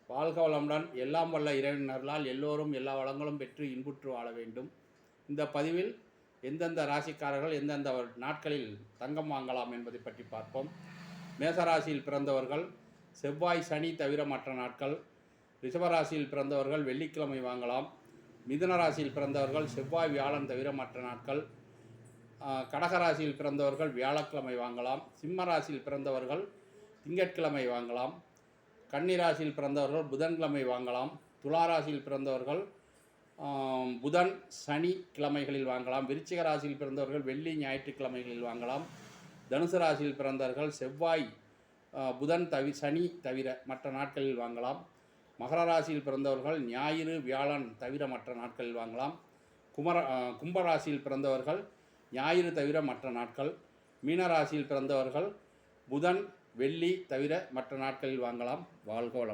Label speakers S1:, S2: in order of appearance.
S1: வாழ்க வளமுடன். எல்லாம் வல்ல இறைவன் அருளால் எல்லோரும் எல்லா வளங்களும் பெற்று இன்புற்று வாழ வேண்டும். இந்த பதிவில் எந்தெந்த ராசிக்காரர்கள் எந்தெந்த நாட்களில் தங்கம் வாங்கலாம் என்பதை பற்றி பார்ப்போம். மேசராசியில் பிறந்தவர்கள் செவ்வாய் சனி தவிர மற்ற நாட்கள். ரிஷபராசியில் பிறந்தவர்கள் வெள்ளிக்கிழமை வாங்கலாம். மிதுன ராசியில் பிறந்தவர்கள் செவ்வாய் வியாழன் தவிர மற்ற நாட்கள். கடகராசியில் பிறந்தவர்கள் வியாழக்கிழமை வாங்கலாம். சிம்ம ராசியில் பிறந்தவர்கள் திங்கட்கிழமை வாங்கலாம். கன்னிராசியில் பிறந்தவர்கள் புதன்கிழமை வாங்கலாம். துளாராசியில் பிறந்தவர்கள் புதன் சனி கிழமைகளில் வாங்கலாம். விருச்சிக ராசியில் பிறந்தவர்கள் வெள்ளி ஞாயிற்றுக்கிழமைகளில் வாங்கலாம். தனுசு ராசியில் பிறந்தவர்கள் செவ்வாய் புதன் சனி தவிர மற்ற நாட்களில் வாங்கலாம். மகர ராசியில் பிறந்தவர்கள் ஞாயிறு வியாழன் தவிர மற்ற நாட்களில் வாங்கலாம். கும்பராசியில் பிறந்தவர்கள் ஞாயிறு தவிர மற்ற நாட்கள். மீனராசியில் பிறந்தவர்கள் புதன் வெள்ளி தவிர மற்ற நாட்களில் வாங்கலாம். வாழ்க வளம்.